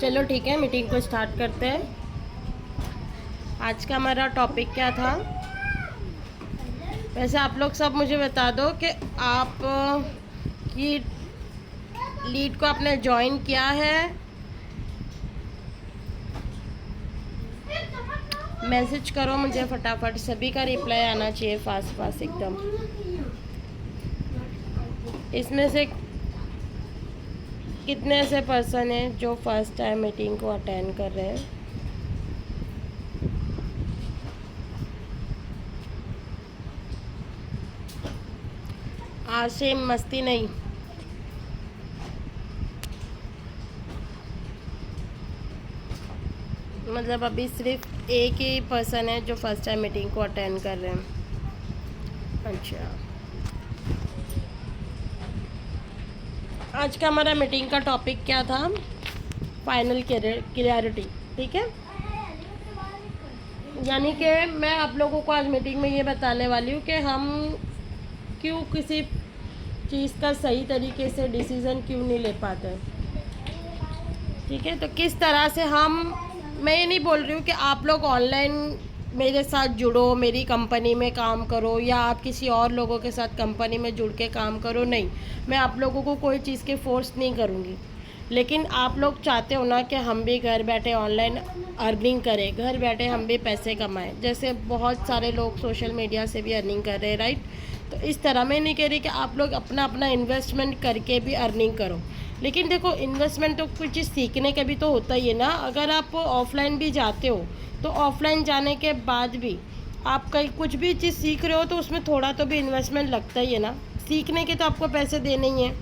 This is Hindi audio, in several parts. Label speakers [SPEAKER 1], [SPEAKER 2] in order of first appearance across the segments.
[SPEAKER 1] चलो ठीक है, मीटिंग को स्टार्ट करते हैं। आज का हमारा टॉपिक क्या था? वैसे आप लोग सब मुझे बता दो कि आप की लीड को आपने ज्वाइन किया है। मैसेज करो मुझे फटाफट, सभी का रिप्लाई आना चाहिए फास्ट फास्ट एकदम। इसमें से कितने ऐसे पर्सन हैं जो फर्स्ट टाइम मीटिंग को अटेंड कर रहे हैं? आशिम, मस्ती नहीं। मतलब अभी सिर्फ एक ही पर्सन है जो फर्स्ट टाइम मीटिंग को अटेंड कर रहे हैं। अच्छा, आज का हमारा मीटिंग का टॉपिक क्या था? Final clarity. ठीक है, यानी कि मैं आप लोगों को आज मीटिंग में ये बताने वाली हूँ कि हम क्यों किसी चीज़ का सही तरीके से डिसीज़न क्यों नहीं ले पाते। ठीक है, तो किस तरह से मैं ये नहीं बोल रही हूँ कि आप लोग ऑनलाइन मेरे साथ जुड़ो, मेरी कंपनी में काम करो, या आप किसी और लोगों के साथ कंपनी में जुड़ के काम करो। नहीं, मैं आप लोगों को कोई चीज़ के फोर्स नहीं करूँगी। लेकिन आप लोग चाहते हो ना कि हम भी घर बैठे ऑनलाइन अर्निंग करें, घर बैठे हम भी पैसे कमाएं। जैसे बहुत सारे लोग सोशल मीडिया से भी अर्निंग कर रहे हैं, राइट? तो इस तरह मैं नहीं कह रही कि आप लोग अपना अपना इन्वेस्टमेंट करके भी अर्निंग करो। लेकिन देखो, इन्वेस्टमेंट तो कुछ चीज़ सीखने का भी तो होता ही है ना। अगर आप ऑफलाइन भी जाते हो तो ऑफलाइन जाने के बाद भी आप कहीं कुछ भी चीज़ सीख रहे हो तो उसमें थोड़ा तो भी इन्वेस्टमेंट लगता ही है ना। सीखने के तो आपको पैसे देने ही हैं।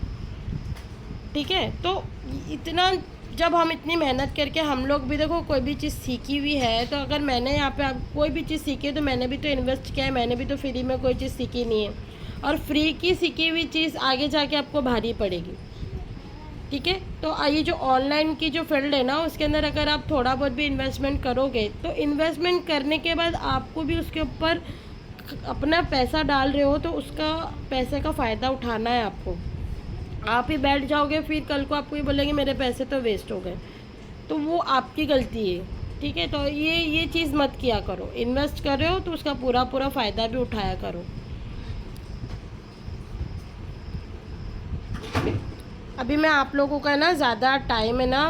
[SPEAKER 1] ठीक है, तो इतना जब हम इतनी मेहनत करके हम लोग भी देखो कोई भी चीज़ सीखी हुई है, तो अगर मैंने यहाँ पे आप कोई भी चीज़ सीखी है तो मैंने भी तो इन्वेस्ट किया है, मैंने भी तो फ्री में कोई चीज़ सीखी नहीं है। और फ्री की सीखी हुई चीज़ आगे जाके आपको भारी पड़ेगी। ठीक है, तो ये जो ऑनलाइन की जो फील्ड है ना, उसके अंदर अगर आप थोड़ा बहुत भी इन्वेस्टमेंट करोगे तो इन्वेस्टमेंट करने के बाद आपको भी उसके ऊपर अपना पैसा डाल रहे हो तो उसका पैसे का फ़ायदा उठाना है आपको। आप ही बैठ जाओगे फिर कल को आपको ये बोलेंगे मेरे पैसे तो वेस्ट हो गए, तो वो आपकी गलती है। ठीक है, तो ये चीज़ मत किया करो। इन्वेस्ट कर रहे हो तो उसका पूरा पूरा फ़ायदा भी उठाया करो। अभी मैं आप लोगों का ना ज़्यादा टाइम है ना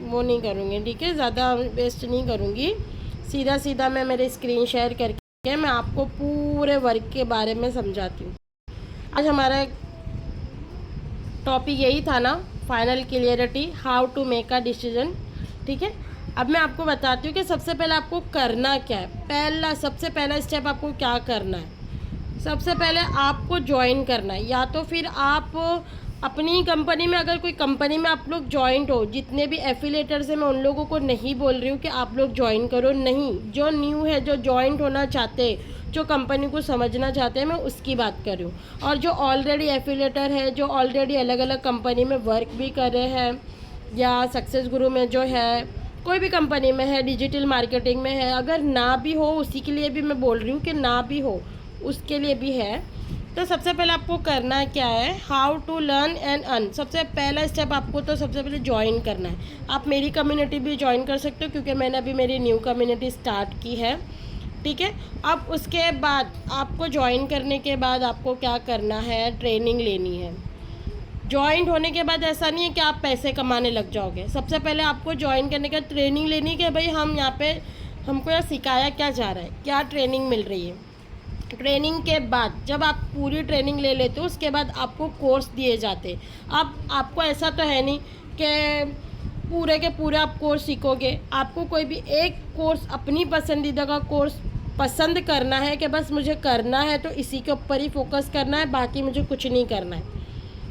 [SPEAKER 1] वो नहीं करूँगी। ठीक है, ज़्यादा वेस्ट नहीं करूँगी। सीधा सीधा मैं मेरे स्क्रीन शेयर करके मैं आपको पूरे वर्क के बारे में समझाती हूँ। आज हमारा टॉपिक यही था ना, final clarity, how to make a decision. ठीक है, अब मैं आपको बताती हूँ कि सबसे पहले आपको करना क्या है। सबसे पहला स्टेप आपको क्या करना है? सबसे पहले आपको ज्वाइन करना है, या तो फिर आप अपनी कंपनी में, अगर कोई कंपनी में आप लोग ज्वाइंट हो, जितने भी एफिलेटर्स हैं मैं उन लोगों को नहीं बोल रही हूँ कि आप लोग ज्वाइन करो, नहीं। जो न्यू है, जो ज्वाइंट होना चाहते, जो कंपनी को समझना चाहते हैं, मैं उसकी बात कर रही हूँ। और जो ऑलरेडी एफिलेटर है, जो ऑलरेडी अलग अलग कंपनी में वर्क भी कर रहे हैं, या सक्सेस गुरु में जो है, कोई भी कंपनी में है, डिजिटल मार्केटिंग में है, अगर ना भी हो उसी के लिए भी मैं बोल रही हूँ कि ना भी हो उसके लिए भी है। तो सबसे पहले आपको करना क्या है? How to learn and earn. सबसे पहला स्टेप आपको तो सबसे पहले ज्वाइन करना है। आप मेरी कम्युनिटी भी ज्वाइन कर सकते हो, क्योंकि मैंने अभी मेरी न्यू कम्युनिटी स्टार्ट की है। ठीक है, अब उसके बाद आपको ज्वाइन करने के बाद आपको क्या करना है? ट्रेनिंग लेनी है। ज्वाइन होने के बाद ऐसा नहीं है कि आप पैसे कमाने लग जाओगे। सबसे पहले आपको ज्वाइन करने के बाद ट्रेनिंग लेनी है कि भाई हम यहाँ पे, हमको यहाँ सिखाया क्या जा रहा है, क्या ट्रेनिंग मिल रही है। ट्रेनिंग के बाद जब आप पूरी ट्रेनिंग ले लेते हो उसके बाद आपको कोर्स दिए जाते। अब आपको ऐसा तो है नहीं कि पूरे के पूरे आप कोर्स सीखोगे। आपको कोई भी एक कोर्स, अपनी पसंदीदा का कोर्स पसंद करना है कि बस मुझे करना है तो इसी के ऊपर ही फोकस करना है, बाकी मुझे कुछ नहीं करना है।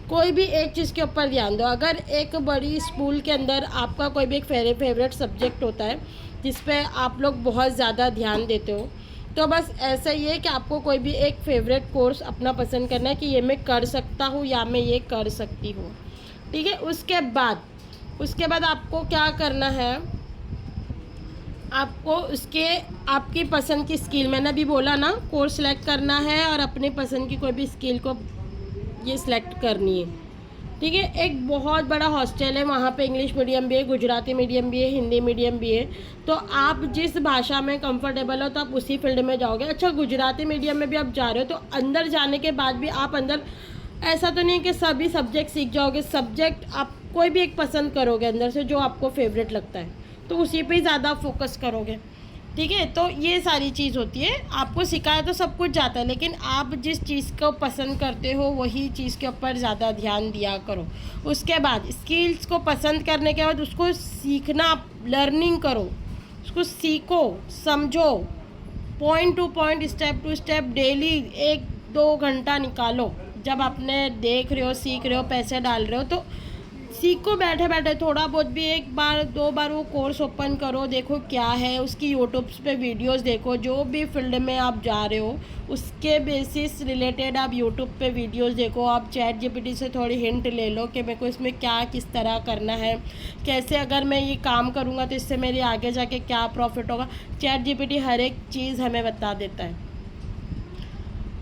[SPEAKER 1] कोई भी एक चीज़ के ऊपर ध्यान दो। अगर एक बड़ी स्कूल के अंदर आपका कोई भी एक फेवरेट सब्जेक्ट होता है जिस पे आप लोग बहुत ज़्यादा ध्यान देते हो, तो बस ऐसा ही है कि आपको कोई भी एक फेवरेट कोर्स अपना पसंद करना है कि ये मैं कर सकता हूँ या मैं ये कर सकती हूँ। ठीक है, उसके बाद आपको क्या करना है? आपको आपकी पसंद की स्किल, मैंने अभी बोला ना, कोर्स सेलेक्ट करना है और अपनी पसंद की कोई भी स्किल को ये सिलेक्ट करनी है। ठीक है। एक बहुत बड़ा हॉस्टल है, वहाँ पे इंग्लिश मीडियम भी है, गुजराती मीडियम भी है, हिंदी मीडियम भी है। तो आप जिस भाषा में कंफर्टेबल हो तो आप उसी फील्ड में जाओगे। अच्छा, गुजराती मीडियम में भी आप जा रहे हो तो अंदर जाने के बाद भी आप अंदर, ऐसा तो नहीं कि सभी सब्जेक्ट सीख जाओगे। सब्जेक्ट आप कोई भी एक पसंद करोगे अंदर से जो आपको फेवरेट लगता है, तो उसी पे ज़्यादा फोकस करोगे। ठीक है, तो ये सारी चीज़ होती है। आपको सिखाया तो सब कुछ जाता है, लेकिन आप जिस चीज़ को पसंद करते हो वही चीज़ के ऊपर ज़्यादा ध्यान दिया करो। उसके बाद स्किल्स को पसंद करने के बाद उसको सीखना, लर्निंग करो, उसको सीखो, समझो, point to point, step to step, daily 1-2 घंटा निकालो। जब आपने देख रहे हो, सीख रहे हो, पैसे डाल रहे हो, तो सीखो बैठे बैठे थोड़ा बहुत भी। 1-2 बार वो कोर्स ओपन करो, देखो क्या है, उसकी यूट्यूब पे वीडियोस देखो। जो भी फील्ड में आप जा रहे हो उसके बेसिस रिलेटेड आप यूट्यूब पे वीडियोस देखो। आप चैट जीपीटी से थोड़ी हिंट ले लो कि मेरे को इसमें क्या किस तरह करना है, कैसे अगर मैं ये काम करूँगा तो इससे मेरे आगे जाके क्या प्रॉफिट होगा। चैट जीपीटी हर एक चीज़ हमें बता देता है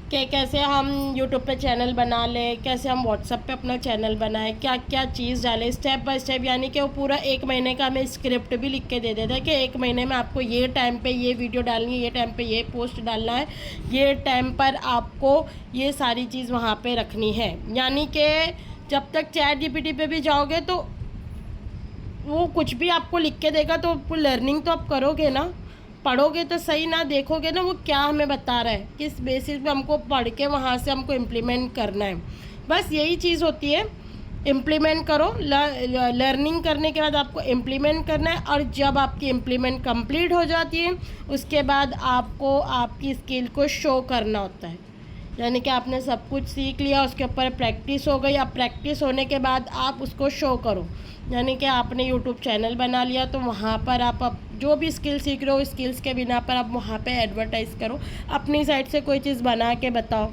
[SPEAKER 1] कि कैसे हम यूट्यूब पे चैनल बना लें, कैसे हम व्हाट्सएप पे अपना चैनल बनाएं, क्या क्या चीज़ डालें, स्टेप बाय स्टेप। यानी कि वो पूरा 1 महीने का हमें स्क्रिप्ट भी लिख के दे देता है कि 1 महीने में आपको ये टाइम पे ये वीडियो डालनी है, ये टाइम पे ये पोस्ट डालना है, ये टाइम पर आपको ये सारी चीज़ वहाँ पर रखनी है। यानी कि जब तक चैट जीपीटी पे भी जाओगे तो वो कुछ भी आपको लिख के देगा, तो लर्निंग तो आप करोगे ना, पढ़ोगे तो सही ना, देखोगे ना वो क्या हमें बता रहा है, किस बेसिस पे हमको पढ़ के वहाँ से हमको इम्प्लीमेंट करना है। बस यही चीज़ होती है, इम्प्लीमेंट करो। लर्निंग करने के बाद आपको इम्प्लीमेंट करना है, और जब आपकी इम्प्लीमेंट कंप्लीट हो जाती है उसके बाद आपको आपकी स्किल को शो करना होता है। यानी कि आपने सब कुछ सीख लिया, उसके ऊपर प्रैक्टिस हो गई। अब प्रैक्टिस होने के बाद आप उसको शो करो। यानी कि आपने यूट्यूब चैनल बना लिया तो वहाँ पर आप जो भी स्किल सीख रहे हो, स्किल्स के बिना पर आप वहाँ पे एडवर्टाइज़ करो। अपनी साइड से कोई चीज़ बना के बताओ।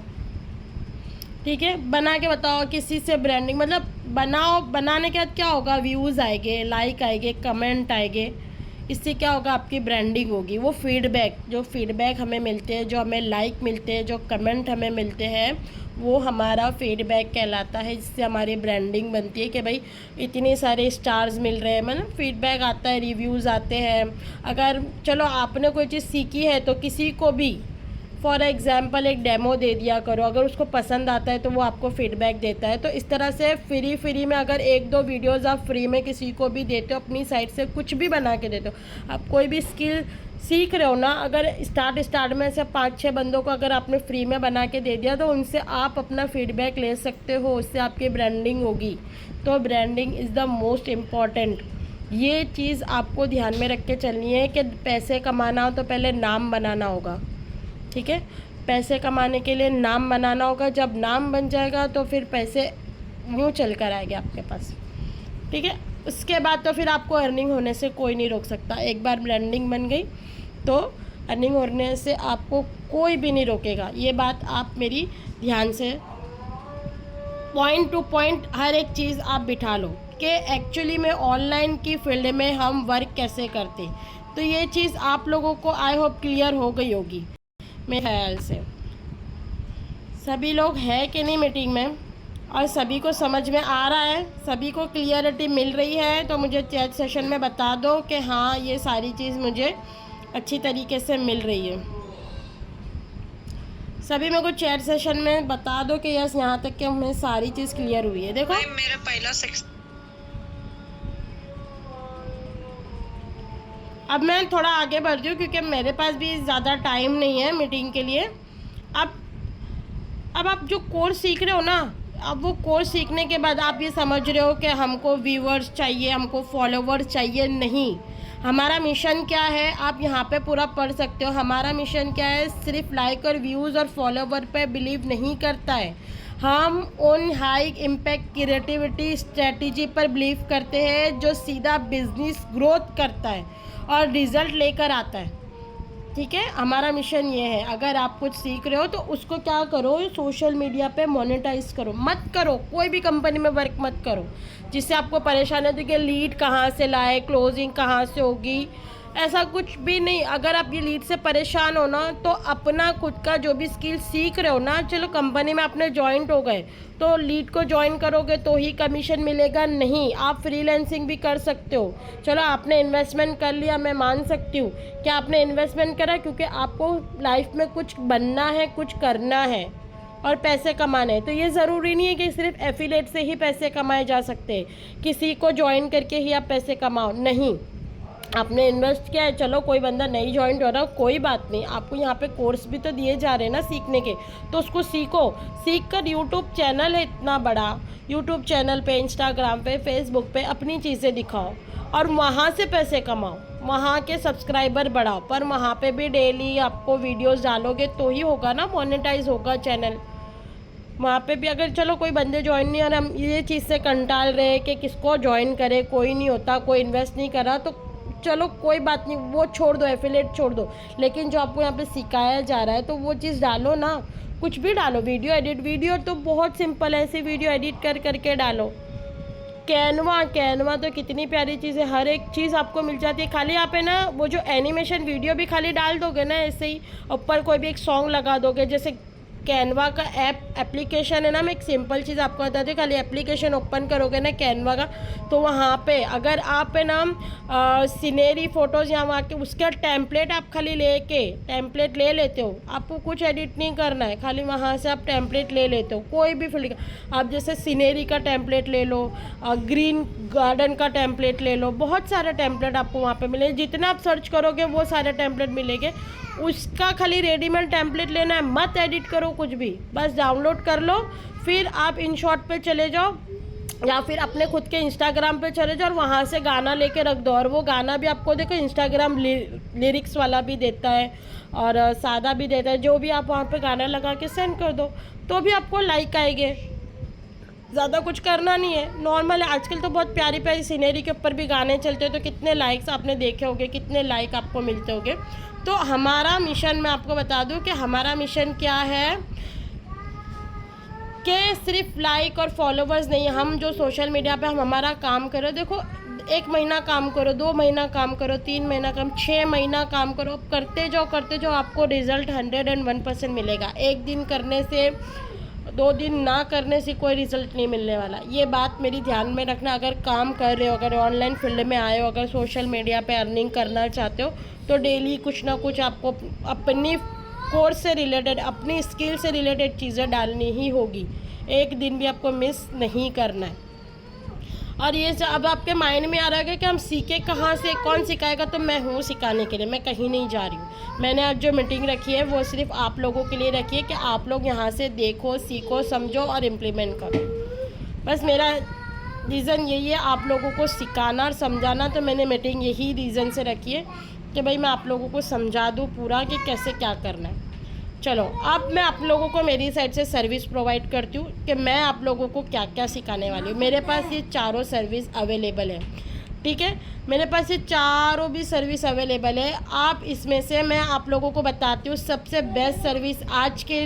[SPEAKER 1] ठीक है, बना के बताओ, किसी से ब्रांडिंग, मतलब बनाओ। बनाने के बाद क्या होगा, व्यूज़ आएंगे, लाइक आएंगे, कमेंट आएंगे। इससे क्या होगा, आपकी ब्रांडिंग होगी। वो फीडबैक, जो फीडबैक हमें मिलते हैं, जो हमें लाइक मिलते हैं, जो कमेंट हमें मिलते हैं, वो हमारा फीडबैक कहलाता है, जिससे हमारी ब्रांडिंग बनती है कि भाई इतने सारे स्टार्स मिल रहे हैं, मतलब फीडबैक आता है, रिव्यूज़ आते हैं। अगर चलो आपने कोई चीज़ सीखी है तो किसी को भी फॉर एग्ज़ाम्पल एक डेमो दे दिया करो, अगर उसको पसंद आता है तो वो आपको फीडबैक देता है। तो इस तरह से फ्री में अगर 1-2 वीडियोज़ आप फ्री में किसी को भी देते हो, अपनी साइड से कुछ भी बना के देते हो, आप कोई भी स्किल सीख रहे हो ना, अगर स्टार्ट में से 5-6 बंदों को अगर आपने फ्री में बना के दे दिया तो उनसे आप अपना फीडबैक ले सकते हो, उससे आपकी ब्रांडिंग होगी। तो branding is the most important. ये चीज़ आपको ध्यान में रख के चलनी है कि पैसे कमाना हो तो पहले नाम बनाना होगा। ठीक है, पैसे कमाने के लिए नाम बनाना होगा। जब नाम बन जाएगा तो फिर पैसे यूँ चल कर आएंगे आपके पास। ठीक है, उसके बाद तो फिर आपको अर्निंग होने से कोई नहीं रोक सकता। एक बार ब्रांडिंग बन गई तो अर्निंग होने से आपको कोई भी नहीं रोकेगा। ये बात आप मेरी ध्यान से पॉइंट टू पॉइंट हर एक चीज़ आप बिठा लो कि एक्चुअली में ऑनलाइन की फील्ड में हम वर्क कैसे करते। तो ये चीज़ आप लोगों को आई होप क्लियर हो गई होगी मेरे ख्याल से। सभी लोग हैं कि नहीं मीटिंग में, और सभी को समझ में आ रहा है, सभी को क्लियरिटी मिल रही है, तो मुझे चैट सेशन में बता दो कि हाँ ये सारी चीज़ मुझे अच्छी तरीके से मिल रही है। सभी मेरे को चैट सेशन में बता दो कि यस, यहाँ तक कि हमें सारी चीज़ क्लियर हुई है। देखो
[SPEAKER 2] मेरा पहला
[SPEAKER 1] अब मैं थोड़ा आगे बढ़ रही हूँ क्योंकि मेरे पास भी ज़्यादा टाइम नहीं है मीटिंग के लिए। अब आप जो कोर्स सीख रहे हो ना, अब वो कोर्स सीखने के बाद आप ये समझ रहे हो कि हमको व्यूअर्स चाहिए, हमको फॉलोवर्स चाहिए। नहीं, हमारा मिशन क्या है आप यहाँ पे पूरा पढ़ सकते हो। हमारा मिशन क्या है, सिर्फ लाइक और व्यूज़ और फॉलोवर पे बिलीव नहीं करता है। हम उन हाई इम्पैक्ट क्रिएटिविटी स्ट्रेटजी पर बिलीव करते हैं जो सीधा बिजनेस ग्रोथ करता है और रिज़ल्ट लेकर आता है। ठीक है, हमारा मिशन ये है। अगर आप कुछ सीख रहे हो तो उसको क्या करो, सोशल मीडिया पे मोनेटाइज करो। मत करो कोई भी कंपनी में वर्क मत करो जिससे आपको परेशानी होती है कि लीड कहाँ से लाए, क्लोजिंग कहाँ से होगी, ऐसा कुछ भी नहीं। अगर आप ये लीड से परेशान हो ना, तो अपना खुद का जो भी स्किल सीख रहे हो ना, चलो कंपनी में आपने ज्वाइंट हो गए तो लीड को ज्वाइन करोगे तो ही कमीशन मिलेगा, नहीं। आप फ्रीलांसिंग भी कर सकते हो। चलो आपने इन्वेस्टमेंट कर लिया, मैं मान सकती हूँ कि आपने इन्वेस्टमेंट करा क्योंकि आपको लाइफ में कुछ बनना है, कुछ करना है और पैसे कमाने हैं। तो ये ज़रूरी नहीं है कि सिर्फ एफिलेट से ही पैसे कमाए जा सकते हैं, किसी को ज्वाइन करके ही आप पैसे कमाओ, नहीं। आपने इन्वेस्ट किया है, चलो कोई बंदा नहीं ज्वाइन हो रहा, कोई बात नहीं, आपको यहाँ पे कोर्स भी तो दिए जा रहे हैं ना सीखने के, तो उसको सीखो। सीख कर यूट्यूब चैनल है इतना बड़ा, यूट्यूब चैनल पे, इंस्टाग्राम पे, फेसबुक पे अपनी चीज़ें दिखाओ और वहाँ से पैसे कमाओ, वहाँ के सब्सक्राइबर बढ़ाओ। पर वहाँ पे भी डेली आपको वीडियोस डालोगे तो ही होगा ना, मोनेटाइज होगा चैनल। वहाँ पे भी अगर चलो कोई बंदे ज्वाइन नहीं, और हम ये चीज़ से कंटाल रहे हैं कि किसको ज्वाइन करे, कोई नहीं होता, कोई इन्वेस्ट नहीं करा, तो चलो कोई बात नहीं, वो छोड़ दो, एफिलेट छोड़ दो। लेकिन जो आपको यहाँ पे सिखाया जा रहा है तो वो चीज़ डालो ना, कुछ भी डालो। वीडियो एडिट, वीडियो तो बहुत सिंपल है, ऐसी वीडियो एडिट कर करके डालो। कैनवा तो कितनी प्यारी चीज़ है, हर एक चीज़ आपको मिल जाती है। खाली आप है ना वो जो एनिमेशन वीडियो भी खाली डाल दोगे ना, ऐसे ही ऊपर कोई भी एक सॉन्ग लगा दोगे, जैसे कैनवा का एप्लीकेशन है ना, मैं एक सिंपल चीज़ आपको बताती हूँ। खाली एप्लीकेशन ओपन करोगे ना कैनवा का, तो वहाँ पे अगर आप है ना सीनरी फ़ोटोज़ या वहाँ के उसका टेम्पलेट आप खाली टेम्पलेट ले लेते हो, आपको कुछ एडिट नहीं करना है, खाली वहाँ से आप टेम्पलेट ले लेते हो कोई भी फील्ड का। आप जैसे सीनरी का टेम्पलेट ले लो, ग्रीन गार्डन का टेम्पलेट ले लो, बहुत सारे टेम्पलेट आपको वहाँ पे मिलेंगे। जितना आप सर्च करोगे वो सारे टेम्पलेट मिलेंगे। उसका खाली रेडीमेड टेम्पलेट लेना है, मत एडिट करो कुछ भी, बस डाउनलोड कर लो। फिर आप InShot पे चले जाओ या फिर अपने खुद के इंस्टाग्राम पे चले जाओ और वहाँ से गाना लेके रख दो। और वो गाना भी आपको देखो इंस्टाग्राम लिरिक्स वाला भी देता है और सादा भी देता है। जो भी आप वहाँ पे गाना लगा के सेंड कर दो तो भी आपको लाइक आएंगे। ज़्यादा कुछ करना नहीं है, नॉर्मल है। आजकल तो बहुत प्यारी प्यारी सीनरी के ऊपर भी गाने चलते हैं, तो कितने लाइक्स आपने देखे होंगे, कितने लाइक आपको मिलते होंगे। तो हमारा मिशन, मैं आपको बता दूं कि हमारा मिशन क्या है कि सिर्फ लाइक और फॉलोवर्स नहीं। हम जो सोशल मीडिया पे हम हमारा काम करो, देखो 1 महीना काम करो, 2 महीना काम करो, 3 महीना काम, 6 महीना काम करो, करते जाओ, आपको रिज़ल्ट 101% मिलेगा। एक दिन करने से, 2 दिन ना करने से कोई रिज़ल्ट नहीं मिलने वाला। ये बात मेरी ध्यान में रखना। अगर काम कर रहे हो, अगर ऑनलाइन फील्ड में आए हो, अगर सोशल मीडिया पे अर्निंग करना चाहते हो, तो डेली कुछ ना कुछ आपको अपनी कोर्स से रिलेटेड, अपनी स्किल से रिलेटेड चीज़ें डालनी ही होगी। एक दिन भी आपको मिस नहीं करना है। और ये अब आपके माइंड में आ रहा है कि हम सीखे कहाँ से, कौन सिखाएगा, तो मैं हूँ सिखाने के लिए, मैं कहीं नहीं जा रही हूँ। मैंने आज जो मीटिंग रखी है वो सिर्फ आप लोगों के लिए रखी है कि आप लोग यहाँ से देखो, सीखो, समझो और इम्प्लीमेंट करो। बस मेरा रीज़न यही है, आप लोगों को सिखाना और समझाना। तो मैंने मीटिंग यही रीज़न से रखी है कि भाई मैं आप लोगों को समझा दूँ पूरा कि कैसे क्या करना है। चलो अब मैं आप लोगों को मेरी साइड से सर्विस प्रोवाइड करती हूँ कि मैं आप लोगों को क्या क्या सिखाने वाली हूँ। मेरे पास ये चारों सर्विस अवेलेबल है, ठीक है। मेरे पास ये चारों भी सर्विस अवेलेबल है। आप इसमें से मैं आप लोगों को बताती हूँ सबसे बेस्ट सर्विस आज के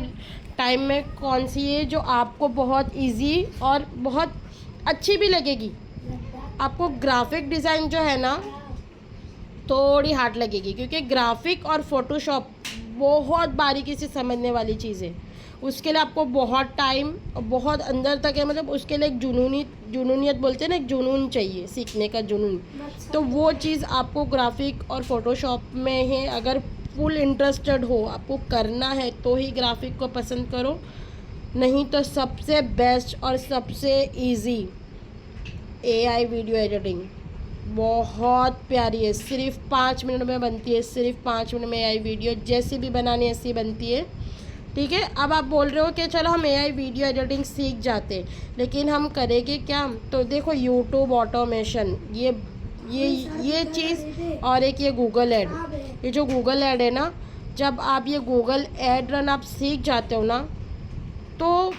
[SPEAKER 1] टाइम में कौन सी है, जो आपको बहुत ईजी और बहुत अच्छी भी लगेगी। आपको ग्राफिक डिज़ाइन जो है ना थोड़ी हार्ड लगेगी, क्योंकि ग्राफिक और फोटोशॉप बहुत बारीकी से समझने वाली चीज़ है। उसके लिए आपको बहुत टाइम और बहुत अंदर तक है, मतलब उसके लिए एक जुनूनियत बोलते हैं ना, एक जुनून चाहिए, सीखने का जुनून। तो वो चीज़ आपको ग्राफिक और फोटोशॉप में है। अगर फुल इंटरेस्टेड हो, आपको करना है, तो ही ग्राफिक को पसंद करो, नहीं तो सबसे बेस्ट और सबसे इजी AI वीडियो एडिटिंग बहुत प्यारी है। सिर्फ 5 मिनट में बनती है, सिर्फ 5 मिनट में AI वीडियो जैसी भी बनानी है ऐसी बनती है, ठीक है। अब आप बोल रहे हो कि चलो हम AI वीडियो एडिटिंग सीख जाते, लेकिन हम करेंगे क्या? तो देखो यूट्यूब ऑटोमेशन, ये चीज़, और एक ये गूगल ऐड। ये जो गूगल ऐड है ना, जब आप ये गूगल ऐड रन आप सीख जाते हो ना, तो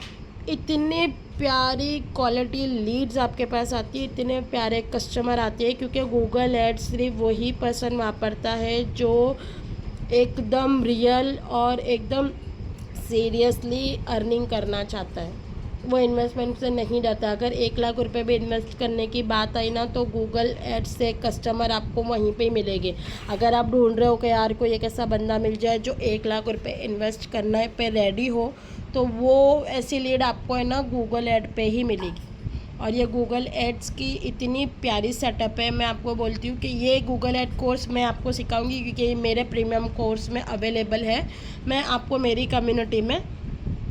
[SPEAKER 1] इतने प्यारी क्वालिटी लीड्स आपके पास आती है, इतने प्यारे कस्टमर आते हैं, क्योंकि गूगल ऐड सिर्फ वही पर्सन वापरता है जो एकदम रियल और एकदम सीरियसली अर्निंग करना चाहता है। वो इन्वेस्टमेंट से नहीं जाता। अगर 1 लाख रुपए भी इन्वेस्ट करने की बात आई ना तो गूगल एड्स से कस्टमर आपको वहीं पे ही मिलेंगे। अगर आप ढूंढ रहे हो कि यार कोई एक ऐसा बंदा मिल जाए जो 1 लाख रुपए इन्वेस्ट करने पे रेडी हो, तो वो ऐसी लीड आपको है ना गूगल एड पे ही मिलेगी। और ये गूगल एड्स की इतनी प्यारी सेटअप है, मैं आपको बोलती हूँ कि ये गूगल एड कोर्स मैं आपको सिखाऊंगी क्योंकि ये मेरे प्रीमियम कोर्स में अवेलेबल है। मैं आपको मेरी कम्युनिटी में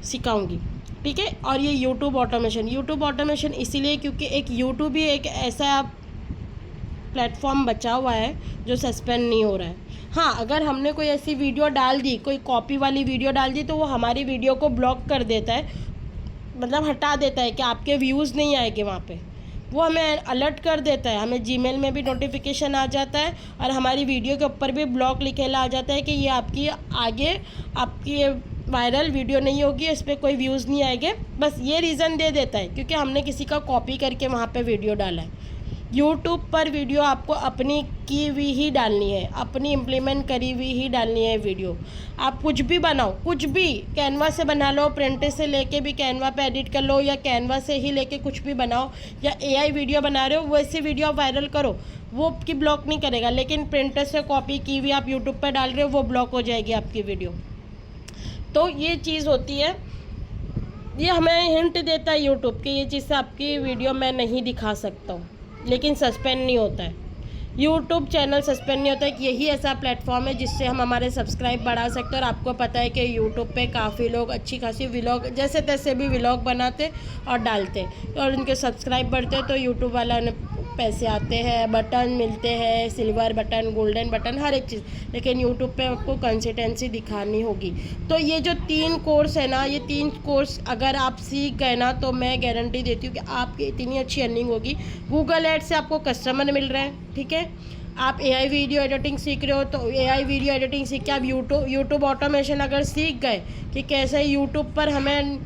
[SPEAKER 1] सिखाऊंगी, ठीक है। और ये यूट्यूब ऑटोमेशन इसीलिए क्योंकि एक यूट्यूब ही एक ऐसा प्लेटफॉर्म बचा हुआ है जो सस्पेंड नहीं हो रहा है। हाँ, अगर हमने कोई ऐसी वीडियो डाल दी, कोई कॉपी वाली वीडियो डाल दी, तो वो हमारी वीडियो को ब्लॉक कर देता है, मतलब हटा देता है कि आपके व्यूज़ नहीं आएंगे वहाँ पे। वो हमें अलर्ट कर देता है, हमें जीमेल में भी नोटिफिकेशन आ जाता है और हमारी वीडियो के ऊपर भी ब्लॉक लिखेला आ जाता है कि ये आपकी आगे आपकी वायरल वीडियो नहीं होगी, इस पर कोई व्यूज़ नहीं आएंगे। बस ये रीज़न दे देता है क्योंकि हमने किसी का कॉपी करके वहाँ पे वीडियो डाला है। यूट्यूब पर वीडियो आपको अपनी की हुई ही डालनी है, अपनी इम्प्लीमेंट करी हुई ही डालनी है वीडियो। आप कुछ भी बनाओ, कुछ भी कैनवा से बना लो, प्रिंट से लेके भी कैनवा पे एडिट कर लो, या कैनवा से ही लेके कुछ भी बनाओ, या एआई वीडियो बना रहे हो वैसी वीडियो वायरल करो, वो आपकी ब्लॉक नहीं करेगा। लेकिन प्रिंटर से कॉपी की हुई आप यूट्यूब पर डाल रहे हो, वो ब्लॉक हो जाएगी आपकी वीडियो। तो ये चीज़ होती है, ये हमें हिंट देता है यूट्यूब कि ये चीज़ से आपकी वीडियो मैं नहीं दिखा सकता हूँ, लेकिन सस्पेंड नहीं होता है। यूट्यूब चैनल सस्पेंड नहीं होता है। यही ऐसा प्लेटफॉर्म है जिससे हम हमारे सब्सक्राइब बढ़ा सकते हैं। और आपको पता है कि यूट्यूब पे काफ़ी लोग अच्छी खासी व्लॉग जैसे तैसे भी व्लॉग बनाते और डालते, और उनके सब्सक्राइब बढ़ते हैं तो यूट्यूब वाला ने पैसे आते हैं, बटन मिलते हैं, सिल्वर बटन, गोल्डन बटन, हर एक चीज़। लेकिन यूट्यूब पे आपको कंसिस्टेंसी दिखानी होगी। तो ये जो 3 कोर्स है ना, ये 3 कोर्स अगर आप सीख गए ना, तो मैं गारंटी देती हूँ कि आपकी इतनी अच्छी अर्निंग होगी। गूगल एड से आपको कस्टमर मिल रहे हैं, ठीक है। आप एआई वीडियो एडिटिंग सीख रहे हो तो एआई वीडियो एडिटिंग सीख के आप यूट्यूब ऑटोमेशन अगर सीख गए कि कैसे यूट्यूब पर हमें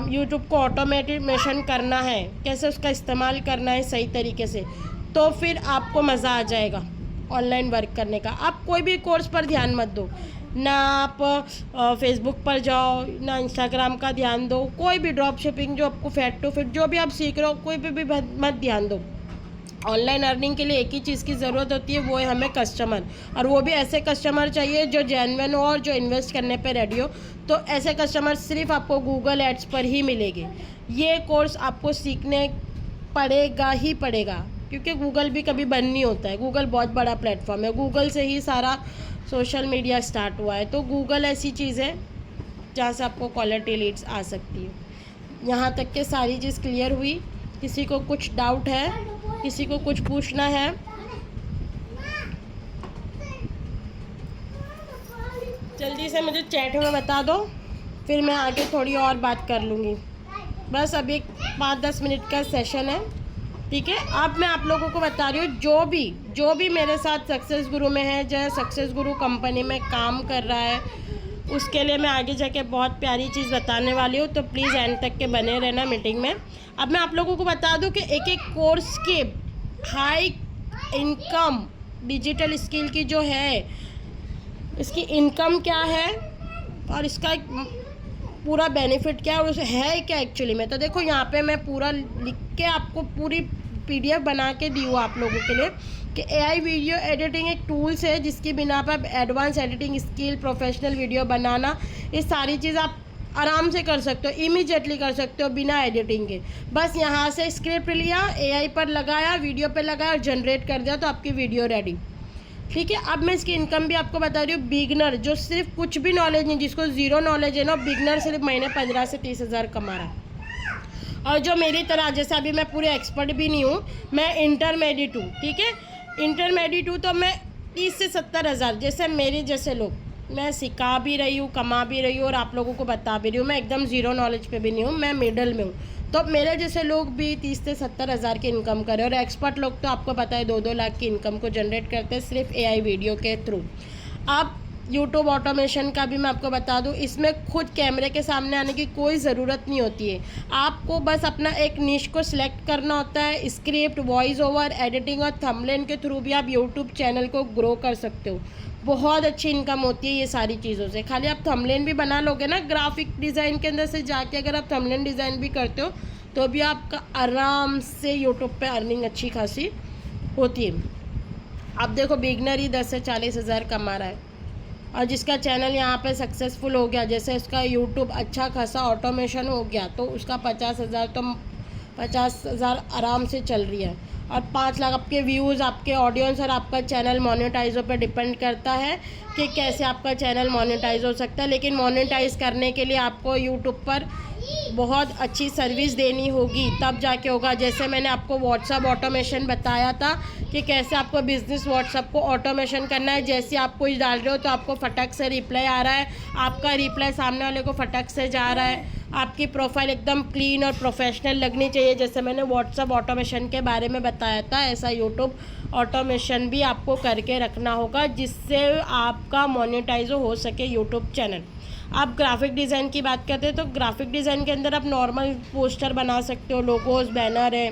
[SPEAKER 1] यूट्यूब को ऑटोमेशन करना है, कैसे उसका इस्तेमाल करना है सही तरीके से, तो फिर आपको मज़ा आ जाएगा ऑनलाइन वर्क करने का। आप कोई भी कोर्स पर ध्यान मत दो, ना आप फेसबुक पर जाओ, ना इंस्टाग्राम का ध्यान दो, कोई भी ड्रॉप शिपिंग जो आपको फेट टू फिट जो भी आप सीख रहे हो, कोई भी मत ध्यान दो। ऑनलाइन अर्निंग के लिए एक ही चीज़ की ज़रूरत होती है, वो है हमें कस्टमर, और वो भी ऐसे कस्टमर चाहिए जो जेन्युइन हो और जो इन्वेस्ट करने पे रेडी हो। तो ऐसे कस्टमर सिर्फ आपको गूगल एड्स पर ही मिलेंगे। ये कोर्स आपको सीखने पड़ेगा ही पड़ेगा, क्योंकि गूगल भी कभी बंद नहीं होता है। गूगल बहुत बड़ा प्लेटफॉर्म है, गूगल से ही सारा सोशल मीडिया स्टार्ट हुआ है। तो गूगल ऐसी चीज़ है जहाँ से आपको क्वालिटी लीड्स आ सकती है। यहाँ तक के सारी चीज़ क्लियर हुई? किसी को कुछ डाउट है, किसी को कुछ पूछना है? जल्दी से मुझे चैट में बता दो, फिर मैं आगे थोड़ी और बात कर लूँगी। बस अभी 5-10 मिनट का सेशन है, ठीक है। अब मैं आप लोगों को बता रही हूँ, जो भी मेरे साथ सक्सेस गुरु में है, जो सक्सेस गुरु कंपनी में काम कर रहा है, उसके लिए मैं आगे जाके बहुत प्यारी चीज़ बताने वाली हूँ। तो प्लीज़ एंड तक के बने रहना मीटिंग में। अब मैं आप लोगों को बता दूँ कि एक कोर्स के हाई इनकम डिजिटल स्किल की जो है, इसकी इनकम क्या है और इसका एक पूरा बेनिफिट क्या है, उसे है क्या एक्चुअली में। तो देखो यहाँ पे मैं पूरा लिख के आपको पूरी PDF बना के दी हूँ आप लोगों के लिए कि एआई वीडियो एडिटिंग एक टूल्स है जिसकी बिना पर advance editing skill, professional video बनाना, ये सारी चीज़ आप आराम से कर सकते हो, इमीडिएटली कर सकते हो बिना एडिटिंग के। बस यहाँ से स्क्रिप्ट लिया, एआई पर लगाया, वीडियो पे लगाया और जनरेट कर दिया, तो आपकी वीडियो रेडी, ठीक है। अब मैं इसकी इनकम भी आपको बता रही हूँ। बिगनर जो सिर्फ कुछ भी नॉलेज नहीं, जिसको ज़ीरो नॉलेज है ना, बिगनर सिर्फ महीने 15 से 30 हज़ार कमा रहा है। और जो मेरी तरह, जैसे अभी मैं पूरे एक्सपर्ट भी नहीं हूँ, मैं इंटरमीडिएट हूँ, ठीक है। इंटरमीडिएट हूँ तो मैं 30 से 70 हज़ार, जैसे मेरे जैसे लोग, मैं सिखा भी रही हूँ, कमा भी रही हूँ और आप लोगों को बता भी रही हूँ। मैं एकदम ज़ीरो नॉलेज पे भी नहीं हूँ, मैं मिडल में हूँ। तो मेरे जैसे लोग भी 30 से 70 हज़ार की इनकम करें, और एक्सपर्ट लोग तो आपको पता है 2-2 लाख की इनकम को जनरेट करते हैं सिर्फ एआई वीडियो के थ्रू। अब यूट्यूब ऑटोमेशन का भी मैं आपको बता दूं, इसमें खुद कैमरे के सामने आने की कोई ज़रूरत नहीं होती है। आपको बस अपना एक निश को सिलेक्ट करना होता है। स्क्रिप्ट, वॉइस ओवर, एडिटिंग और थंबनेल के थ्रू भी आप यूट्यूब चैनल को ग्रो कर सकते हो। बहुत अच्छी इनकम होती है ये सारी चीज़ों से। खाली आप थंबनेल भी बना लोगे ना, ग्राफिक डिज़ाइन के अंदर से जाके अगर आप थंबनेल डिज़ाइन भी करते हो तो भी आपका आराम से यूट्यूब पे अर्निंग अच्छी खासी होती है। अब देखो बिगनर ही 10 से 40 हज़ार कमा रहा है, और जिसका चैनल यहाँ पे सक्सेसफुल हो गया, जैसे उसका यूट्यूब अच्छा खासा ऑटोमेशन हो गया, तो उसका 50,000 तो 50,000 आराम से चल रही है। और 5 लाख आपके व्यूज़, आपके ऑडियंस और आपका चैनल मोनेटाइजो पे डिपेंड करता है कि कैसे आपका चैनल मोनेटाइज हो सकता है। लेकिन मोनेटाइज करने के लिए आपको यूट्यूब पर बहुत अच्छी सर्विस देनी होगी, तब जाके होगा। जैसे मैंने आपको व्हाट्सअप ऑटोमेशन बताया था कि कैसे आपको बिज़नेस व्हाट्सअप को ऑटोमेशन करना है। जैसे आप कुछ डाल रहे हो तो आपको फटक से रिप्लाई आ रहा है, आपका रिप्लाई सामने वाले को फटक से जा रहा है। आपकी प्रोफाइल एकदम क्लीन और प्रोफेशनल लगनी चाहिए। जैसे मैंने व्हाट्सअप ऑटोमेशन के बारे में बताया था, ऐसा यूट्यूब ऑटोमेशन भी आपको करके रखना होगा, जिससे आपका मोनेटाइज हो सके यूट्यूब चैनल। आप ग्राफिक डिज़ाइन की बात करते हैं तो ग्राफिक डिज़ाइन के अंदर आप नॉर्मल पोस्टर बना सकते हो, लोगोस, बैनर है,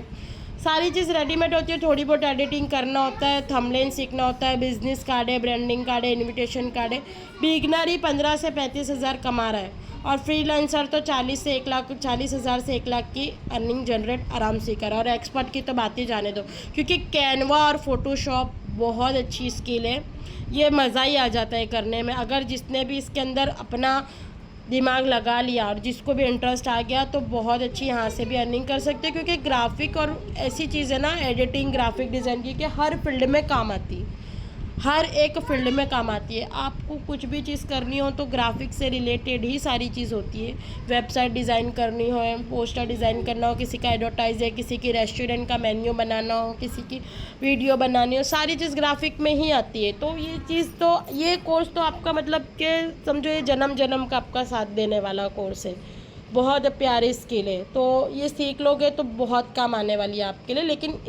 [SPEAKER 1] सारी चीज़ रेडीमेड होती है। थोड़ी बहुत एडिटिंग करना होता है, थंबनेल सीखना होता है, बिजनेस कार्ड है, ब्रांडिंग कार्ड है, इनविटेशन कार्ड है। बिगनर ही 15 से 35 हज़ार कमा रहा है, और फ्रीलांसर तो 40 से 1 लाख, 40 हज़ार से 1 लाख की अर्निंग जनरेट आराम से करा। और एक्सपर्ट की तो बात ही जाने दो, क्योंकि कैनवा और फोटोशॉप बहुत अच्छी स्किल है, ये मज़ा ही आ जाता है करने में। अगर जिसने भी इसके अंदर अपना दिमाग लगा लिया और जिसको भी इंटरेस्ट आ गया तो बहुत अच्छी यहाँ से भी अर्निंग कर सकते हैं। क्योंकि ग्राफिक और ऐसी चीज़ है ना, एडिटिंग, ग्राफिक डिज़ाइन की, कि हर फील्ड में काम आती है, हर एक फील्ड में काम आती है। आपको कुछ भी चीज़ करनी हो तो ग्राफिक से रिलेटेड ही सारी चीज़ होती है। वेबसाइट डिज़ाइन करनी हो, पोस्टर डिज़ाइन करना हो, किसी का एडवर्टाइज है, किसी की रेस्टोरेंट का मेन्यू बनाना हो, किसी की वीडियो बनानी हो, सारी चीज़ ग्राफिक में ही आती है। तो ये चीज़ तो, ये कोर्स तो आपका मतलब कि समझो ये जन्म जन्म का आपका साथ देने वाला कोर्स है। बहुत प्यारी स्किल है, तो ये सीख लोगे तो बहुत काम आने वाली है आपके लिए। लेकिन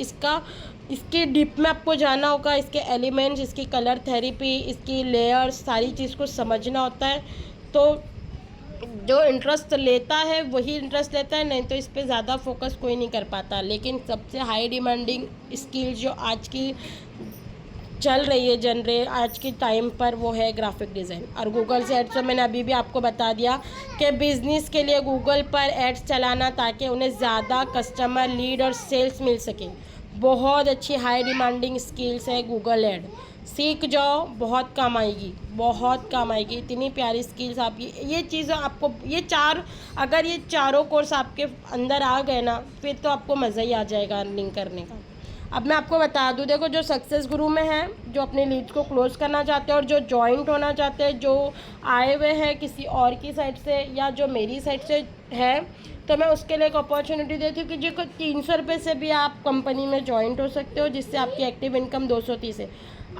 [SPEAKER 1] इसके डीप में आपको जाना होगा, इसके एलिमेंट्स, इसकी कलर थेरेपी, इसकी लेयर्स, सारी चीज़ को समझना होता है। तो जो इंटरेस्ट लेता है वही इंटरेस्ट लेता है, नहीं तो इस पर ज़्यादा फोकस कोई नहीं कर पाता। लेकिन सबसे हाई डिमांडिंग स्किल जो आज की चल रही है आज के टाइम पर, वो है ग्राफिक डिज़ाइन और गूगल से एड्स। तो मैंने अभी भी आपको बता दिया कि बिज़नेस के लिए गूगल पर एड्स चलाना, ताकि उन्हें ज़्यादा कस्टमर, लीड और सेल्स मिल सके। बहुत अच्छी हाई डिमांडिंग स्किल्स है गूगल एड, सीख जाओ, बहुत काम आएगी, बहुत काम आएगी। इतनी प्यारी स्किल्स आप ये चीज़ें आपको, अगर ये चारों कोर्स आपके अंदर आ गए ना, फिर तो आपको मज़ा ही आ जाएगा अर्निंग करने का। अब मैं आपको बता दूं, देखो जो सक्सेस गुरु में है, जो अपने लीड्स को क्लोज करना चाहते हैं और जो जॉइंट होना चाहते हैं, जो आए हुए हैं किसी और की साइड से या जो मेरी साइड से है, तो मैं उसके लिए एक अपॉर्चुनिटी देती हूँ कि जो 300 रुपये से भी आप कंपनी में जॉइंट हो सकते हो, जिससे आपकी एक्टिव इनकम 230 है।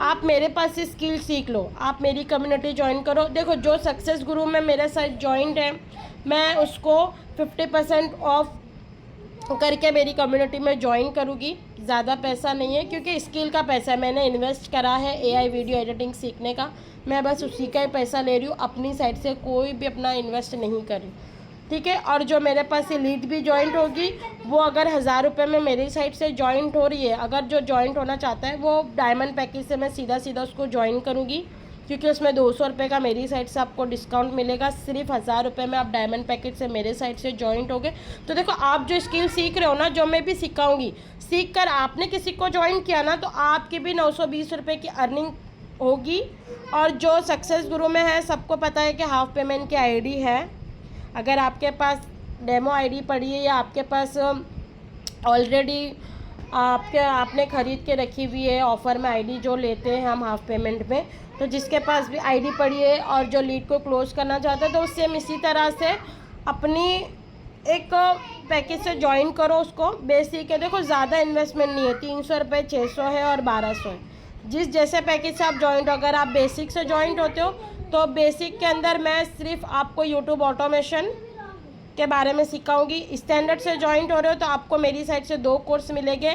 [SPEAKER 1] आप मेरे पास से स्किल सीख लो, आप मेरी कम्युनिटी ज्वाइन करो। देखो जो सक्सेस गुरु में मेरे साथ जॉइंट है, मैं उसको 50% ऑफ करके मेरी कम्युनिटी में ज्वाइन करूँगी। ज़्यादा पैसा नहीं है, क्योंकि स्किल का पैसा है, मैंने इन्वेस्ट करा है एआई वीडियो एडिटिंग सीखने का, मैं बस उसी का ही पैसा ले रही हूँ, अपनी साइड से कोई भी अपना इन्वेस्ट नहीं कर रही, ठीक है। और जो मेरे पास से लीड भी जॉइंट होगी, वो अगर 1000 रुपये में मेरी साइड से जॉइंट हो रही है, अगर जो जॉइंट होना चाहता है वो डायमंड पैकेज से मैं सीधा उसको ज्वाइन करूँगी, क्योंकि उसमें 200 रुपये का मेरी साइड से आपको डिस्काउंट मिलेगा। सिर्फ 1000 रुपये में आप डायमंड पैकेज से मेरे साइड से जॉइंट हो गए। तो देखो आप जो स्किल सीख रहे हो ना, जो मैं भी सिखाऊंगी, सीख कर आपने किसी को ज्वाइन किया ना, तो आपकी भी 920 रुपये की अर्निंग होगी। और जो सक्सेस गुरु में है, सबको पता है कि हाफ पेमेंट की आईडी है। अगर आपके पास डेमो आईडी पड़ी है या आपके पास ऑलरेडी आपने ख़रीद के रखी हुई है ऑफ़र में आईडी, जो लेते हैं हम हाफ पेमेंट में, तो जिसके पास भी आईडी पड़ी है और जो लीड को क्लोज़ करना चाहता है, तो सेम इसी तरह से अपनी एक पैकेज से ज्वाइन करो उसको। बेसिक है, देखो ज़्यादा इन्वेस्टमेंट नहीं है, 300 रुपये, 600 है और 1200 है। जिस जैसे पैकेज से आप ज्वाइंट हो, अगर आप बेसिक से ज्वाइंट होते हो तो बेसिक के अंदर मैं सिर्फ आपको यूट्यूब ऑटोमेशन के बारे में सिखाऊंगी। स्टैंडर्ड से ज्वाइंट हो रहे हो तो आपको मेरी साइड से 2 कोर्स मिलेंगे,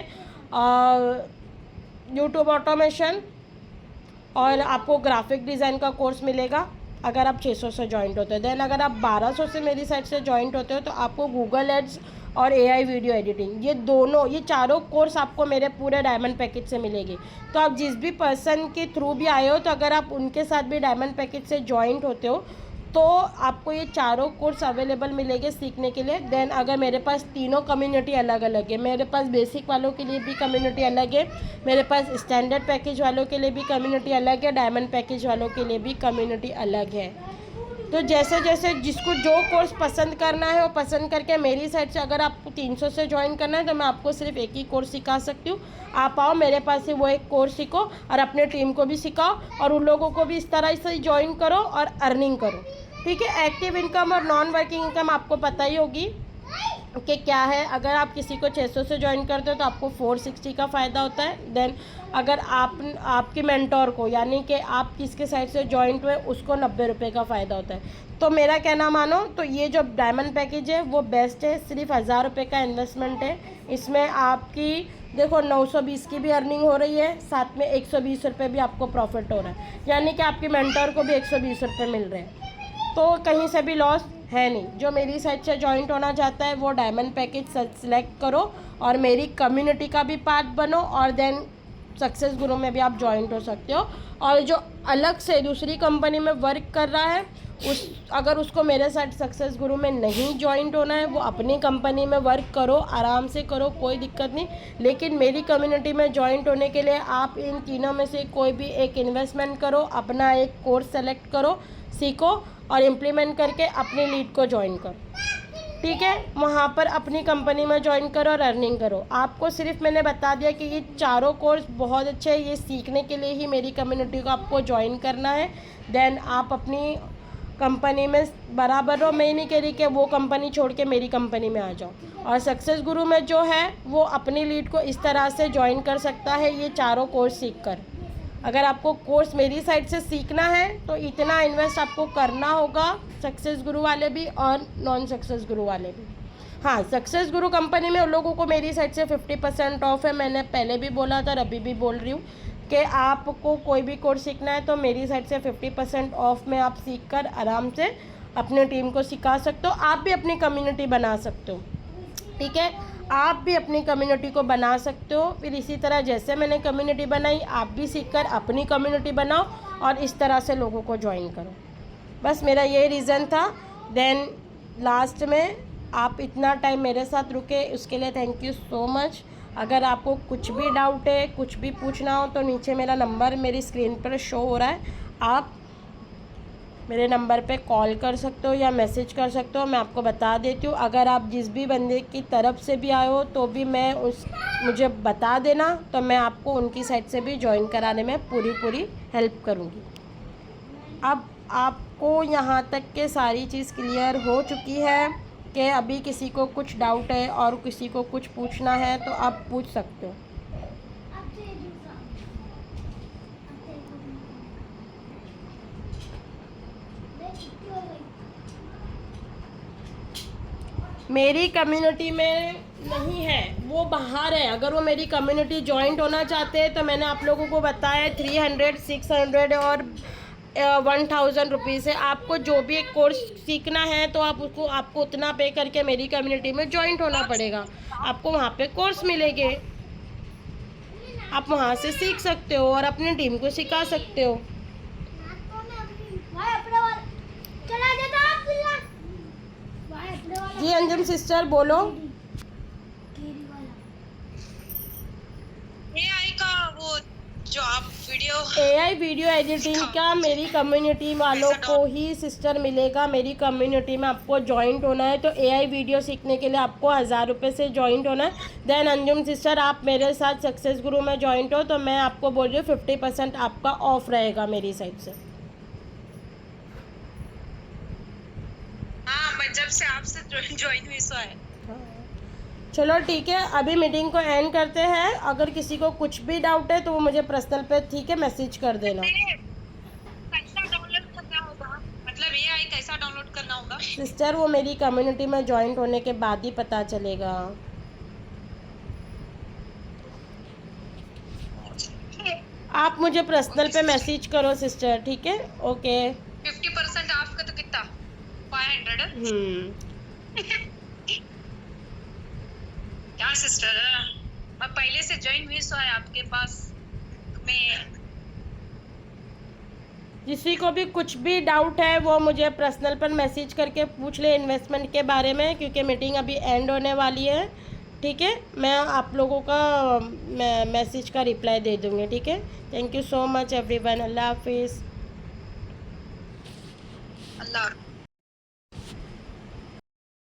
[SPEAKER 1] यूट्यूब ऑटोमेशन और आपको ग्राफिक डिज़ाइन का कोर्स मिलेगा अगर आप 600 से जॉइंट होते हो। देन अगर आप 1200 से मेरी साइड से जॉइंट होते हो तो आपको गूगल एड्स और AI वीडियो एडिटिंग, ये चारों कोर्स आपको मेरे पूरे डायमंड पैकेज से मिलेगी। तो आप जिस भी पर्सन के थ्रू भी आए हो, तो अगर आप उनके साथ भी डायमंड पैकेज से जॉइंट होते हो तो आपको ये चारों कोर्स अवेलेबल मिलेंगे सीखने के लिए। देन अगर मेरे पास तीनों कम्युनिटी अलग अलग है, मेरे पास बेसिक वालों के लिए भी कम्युनिटी अलग है, मेरे पास स्टैंडर्ड पैकेज वालों के लिए भी कम्युनिटी अलग है, डायमंड पैकेज वालों के लिए भी कम्युनिटी अलग है। तो जैसे जैसे जिसको जो कोर्स पसंद करना है वो पसंद करके मेरी साइड से, अगर आपको 300 से ज्वाइन करना है तो मैं आपको सिर्फ एक ही कोर्स सिखा सकती हूँ। आप आओ मेरे पास से वो एक कोर्स सीखो और अपने टीम को भी सिखाओ और उन लोगों को भी इस तरह से ज्वाइन करो और अर्निंग करो। ठीक है, एक्टिव इनकम और नॉन वर्किंग इनकम आपको पता ही होगी कि क्या है। अगर आप किसी को 600 से ज्वाइन करते हो तो आपको 460 का फ़ायदा होता है। देन अगर आपके मेंटोर को, यानी कि आप किसके साइड से ज्वाइंट हुए, उसको 90 रुपये का फ़ायदा होता है। तो मेरा कहना मानो तो ये जो डायमंड पैकेज है वो बेस्ट है। सिर्फ 1000 रुपये का इन्वेस्टमेंट है। इसमें आपकी देखो 920 की भी अर्निंग हो रही है, साथ में 120 रुपये भी आपको प्रॉफिट हो रहा है, यानी कि आपके मेंटोर को भी 120 रुपये मिल रहे हैं। तो कहीं से भी लॉस है नहीं। जो मेरी साइड से जॉइंट होना चाहता है वो डायमंड पैकेज सेलेक्ट करो और मेरी कम्युनिटी का भी पार्ट बनो, और देन सक्सेस गुरु में भी आप जॉइंट हो सकते हो। और जो अलग से दूसरी कंपनी में वर्क कर रहा है अगर उसको मेरे साथ सक्सेस गुरु में नहीं जॉइंट होना है, वो अपनी कंपनी में वर्क करो, आराम से करो, कोई दिक्कत नहीं। लेकिन मेरी कम्युनिटी में जॉइंट होने के लिए आप इन तीनों में से कोई भी एक इन्वेस्टमेंट करो, अपना एक कोर्स सेलेक्ट करो, सीखो और इम्प्लीमेंट करके अपनी लीड को ज्वाइन करो। ठीक है, वहाँ पर अपनी कंपनी में ज्वाइन करो और अर्निंग करो। आपको सिर्फ मैंने बता दिया कि ये चारों कोर्स बहुत अच्छे हैं, ये सीखने के लिए ही मेरी कम्युनिटी को आपको ज्वाइन करना है। देन आप अपनी कंपनी में बराबर रहो। मैं नहीं कह रही कि वो कंपनी छोड़ के मेरी कंपनी में आ जाओ। और सक्सेस गुरु में जो है वो अपनी लीड को इस तरह से ज्वाइन कर सकता है ये चारों कोर्स सीख कर। अगर आपको कोर्स मेरी साइड से सीखना है तो इतना इन्वेस्ट आपको करना होगा, सक्सेस गुरु वाले भी और नॉन सक्सेस गुरु वाले भी। हाँ, सक्सेस गुरु कंपनी में उन लोगों को मेरी साइड से 50% ऑफ है। मैंने पहले भी बोला था और अभी भी बोल रही हूँ कि आपको कोई भी कोर्स सीखना है तो मेरी साइड से 50% ऑफ में आप सीख कर आराम से अपने टीम को सिखा सकते हो। आप भी अपनी कम्युनिटी बना सकते हो। ठीक है, आप भी अपनी कम्युनिटी को बना सकते हो। फिर इसी तरह जैसे मैंने कम्युनिटी बनाई, आप भी सीखकर अपनी कम्युनिटी बनाओ और इस तरह से लोगों को ज्वाइन करो। बस मेरा ये रीज़न था। देन लास्ट में आप इतना टाइम मेरे साथ रुके, उसके लिए थैंक यू सो मच। अगर आपको कुछ भी डाउट है, कुछ भी पूछना हो तो नीचे मेरा नंबर मेरी स्क्रीन पर शो हो रहा है, आप मेरे नंबर पे कॉल कर सकते हो या मैसेज कर सकते हो। मैं आपको बता देती हूँ। अगर आप जिस भी बंदे की तरफ से भी आए हो तो भी मुझे बता देना, तो मैं आपको उनकी साइड से भी ज्वाइन कराने में पूरी हेल्प करूँगी। अब आपको यहाँ तक के सारी चीज़ क्लियर हो चुकी है कि अभी किसी को कुछ डाउट है और किसी को कुछ पूछना है तो आप पूछ सकते हो। मेरी कम्युनिटी में नहीं है, वो बाहर है। अगर वो मेरी कम्युनिटी ज्वाइंट होना चाहते हैं तो मैंने आप लोगों को बताया 300, 600 और 1000 रुपीज़ है। आपको जो भी एक कोर्स सीखना है तो आपको उतना पे करके मेरी कम्युनिटी में ज्वाइंट होना पड़ेगा। आपको वहाँ पे कोर्स मिलेंगे, आप वहाँ से सीख सकते हो और अपनी टीम को सिखा सकते हो। जी अंजुम सिस्टर बोलो।
[SPEAKER 2] AI का वो जो आप
[SPEAKER 1] AI वीडियो एडिटिंग का मेरी कम्युनिटी वालों को ही सिस्टर मिलेगा। मेरी कम्युनिटी में आपको ज्वाइंट होना है तो AI वीडियो सीखने के लिए आपको 1000 रुपये से ज्वाइंट होना है। देन अंजुम सिस्टर आप मेरे साथ सक्सेस गुरु में ज्वाइंट हो तो मैं आपको बोल रही हूँ 50% आपका ऑफ रहेगा मेरी साइड से।
[SPEAKER 2] हाँ, मैं जब से आपसे ज्वाइन हुई सो है।
[SPEAKER 1] चलो ठीक है, अभी मीटिंग को एंड करते हैं। अगर किसी को कुछ भी डाउट है तो वो मुझे पर्सनल पे ठीक है मैसेज कर देना।
[SPEAKER 2] कैसा डाउनलोड करना होगा, मतलब AI कैसा डाउनलोड करना होगा
[SPEAKER 1] सिस्टर? वो मेरी कम्युनिटी में ज्वाइंट होने के बाद ही पता चलेगा। आप मुझे पर्सनल पे मैसेज करो सिस्टर, ठीक है? ओके।
[SPEAKER 2] 50% ऑफ का तो कितना 500 क्या सिस्टर, मैं पहले से ज्वाइन हुई सो है आपके पास। मैं
[SPEAKER 1] किसी को भी कुछ भी डाउट है वो मुझे पर्सनल पर मैसेज करके पूछ ले इन्वेस्टमेंट के बारे में, क्योंकि मीटिंग अभी एंड होने वाली है, ठीक है? मैं आप लोगों का मैसेज का रिप्लाई दे दूँगी, ठीक है? Thank you so much everyone. अल्लाह हाफिज़।
[SPEAKER 2] अल्लाह